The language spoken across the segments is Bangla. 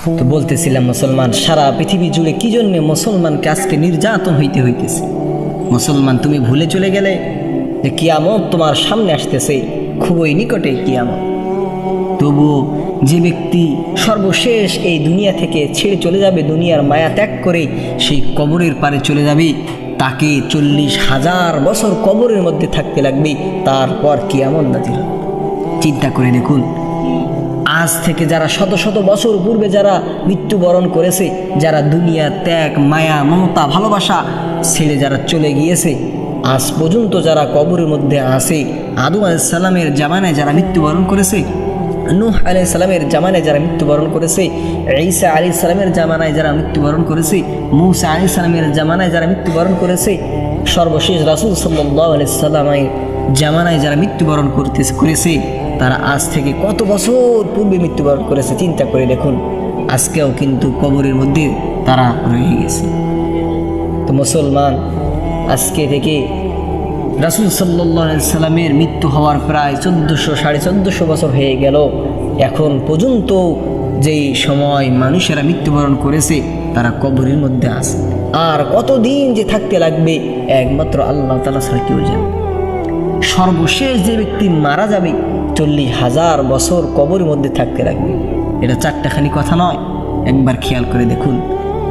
তো বলতেছিলাম মুসলমান সারা পৃথিবী জুড়ে কি জন্য মুসলমানকে আজকে নির্যাতন হইতেছে। মুসলমান তুমি ভুলে চলে গেলে যে কিয়ামত তোমার সামনে আসতেছে, খুবই নিকটে কিয়ামত। তবুও যে ব্যক্তি সর্বশেষ এই দুনিয়া থেকে ছেড়ে চলে যাবে, দুনিয়ার মায়া ত্যাগ করে সেই কবরের পারে চলে যাবে, তাকে 40,000 বছর কবরের মধ্যে থাকতে লাগবে, তারপর কিয়ামত নাজিল হবে। চিন্তা করে দেখুন, আজ থেকে যারা শত শত বছর পূর্বে যারা মৃত্যুবরণ করেছে, যারা দুনিয়া ত্যাগ, মায়া, মমতা, ভালোবাসা ছেড়ে যারা চলে গিয়েছে, আজ পর্যন্ত যারা কবরের মধ্যে আছে, আদম আলাইহিস সালামের জামানায় যারা মৃত্যুবরণ করেছে, নূহ আলাইহিস সালামের জামানায় যারা মৃত্যুবরণ করেছে, ঈসা আলাইহিস সালামের জামানায় যারা মৃত্যুবরণ করেছে, মূসা আলাইহিস সালামের জামানায় যারা মৃত্যুবরণ করেছে, সর্বশেষ রাসূল সাল্লাল্লাহু আলাইহি সাল্লামের জামানায় যারা মৃত্যুবরণ করেছে, তারা আজ থেকে কত বছর পূর্বে মৃত্যুবরণ করেছে। চিন্তা করে দেখুন, আজকেও কিন্তু কবরের মধ্যে তারা রয়ে গেছে। তো মুসলমান, আজকে থেকে রাসূল সাল্লাল্লাহু আলাইহি সাল্লামের মৃত্যু হওয়ার প্রায় 1400-1450 বছর হয়ে গেল। এখন পর্যন্ত যেই সময় মানুষেরা মৃত্যুবরণ করেছে, তারা কবরের মধ্যে আছে। আর কতদিন যে থাকতে লাগবে একমাত্র আল্লাহ তাআলা ছাড়া কেউ জানে। সর্বশেষ যে ব্যক্তি মারা যাবে, 40,000 বছর কবরের মধ্যে থাকতে লাগবে। এটা চারটাখানি কথা নয়, একবার খেয়াল করে দেখুন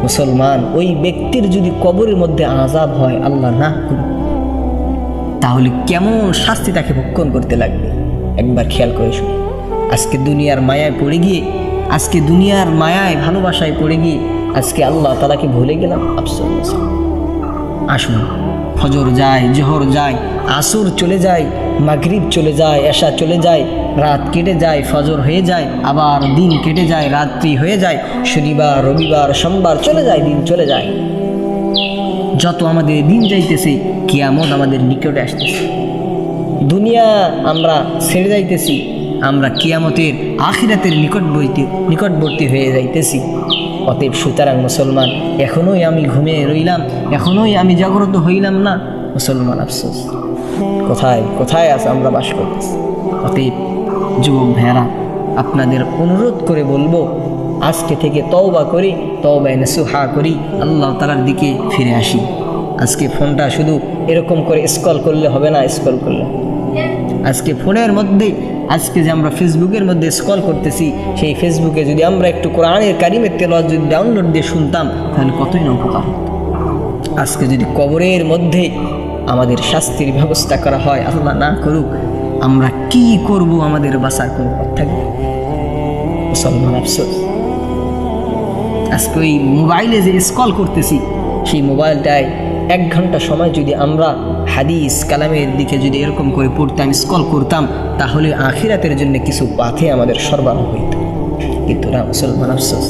মুসলমান, ওই ব্যক্তির যদি কবরের মধ্যে আযাব হয়, আল্লাহ না করুন, তাহলে কেমন শাস্তি তাকে ভক্ষণ করতে লাগবে একবার খেয়াল করে শুনুন। আজকে দুনিয়ার মায়ায় পড়ে গিয়ে, আজকে দুনিয়ার মায়ায় ভালোবাসায় পড়ে গিয়ে আজকে আল্লাহ তাআলাকে ভুলে গেলাম। আফসোস। আসুন, ফজর যায়, জোহর যায়, আসর চলে যায়, মাগরিব চলে যায়, এশা চলে যায়, রাত কেটে যায়, ফজর হয়ে যায়, আবার দিন কেটে যায়, রাত্রি হয়ে যায়, শনিবার, রবিবার, সোমবার চলে যায়, দিন চলে যায়। যত আমাদের দিন যাইতেছে, কিয়ামত আমাদের নিকটে আসতেছে। দুনিয়া আমরা ছেড়ে যাইতেছি, আমরা কিয়ামতের আখিরাতের নিকটবর্তী হয়ে যাইতেছি। অতএব সুতরাং মুসলমান, এখনোই আমি ঘুমিয়ে রইলাম, এখনোই আমি জাগ্রত হইলাম না। মুসলমান আফসোস, কোথায় কোথায় আছে আমরা বাস করতেছি। অতএব যুবক ভাইয়ারা, আপনাদের অনুরোধ করে বলবো, আজকে থেকে তওবা করি, তওবায়ে নসুহা করি, আল্লাহ তাআলার দিকে ফিরে আসি। আজকে ফোনটা শুধু এরকম করে স্ক্রল করলে হবে না, স্ক্রল করলে আজকে ফোনের মধ্যে, আজকে যে আমরা ফেসবুকের মধ্যে স্ক্রল করতেছি, সেই ফেসবুকে যদি আমরা একটু কোরআনের কারিমের তেলাওয়াত যদি ডাউনলোড দিয়ে শুনতাম, তাহলে কতই না উপকার হতো। আজকে যদি কবরের মধ্যে আমাদের শাস্তির ব্যবস্থা করা হয়, আল্লাহ না করুক, আমরা কি করব, আমাদের বাঁচার কোনো পথ থাকবে? মুসলমান আফসোস, আজকে ওই মোবাইলে যে স্ক্রল করতেছি, সেই মোবাইলটায় 1 ঘন্টা সময় যদি আমরা হাদিস কালামের দিকে যদি এরকম করে পড়তাম, স্ক্রল করতাম, তাহলে আখিরাতের জন্য কিছু পাথে আমাদের সরবরাহ হইত। কিন্তু না, মুসলমান আফসোস।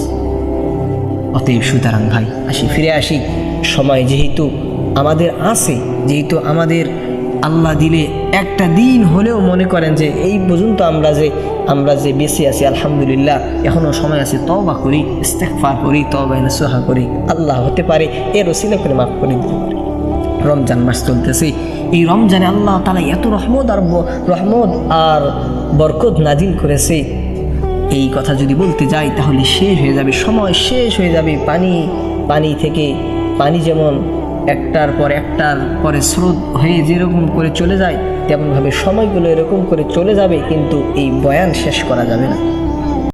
অতএব সুতরাং ভাই, ফিরে আসি। সময় যেহেতু আমাদের আছে, যেহেতু আমাদের আল্লাহ দিলে একটা দিন হলেও মনে করেন যে এই পর্যন্ত আমরা যে বেঁচে আছি, আলহামদুলিল্লাহ, এখনও সময় আছে, তওবা করি, ইস্তেগফার করি, তওবায়ে নসুহা করি। আল্লাহ হতে পারে এর ওসিলা করে মাফ করে দিতে পারে। রমজান মাস চলতেছে, এই রমজানে আল্লাহ তাআলা এত রহমত আর বরকত নাজিল করেছে। এই কথা যদি বলতে যাই তাহলে শেষ হয়ে যাবে, সময় শেষ হয়ে যাবে। পানি যেমন একটার পরে স্রোত হয়ে যেরকম করে চলে যায়, তেমনভাবে সময়গুলো এরকম করে চলে যাবে, কিন্তু এই বয়ান শেষ করা যাবে না।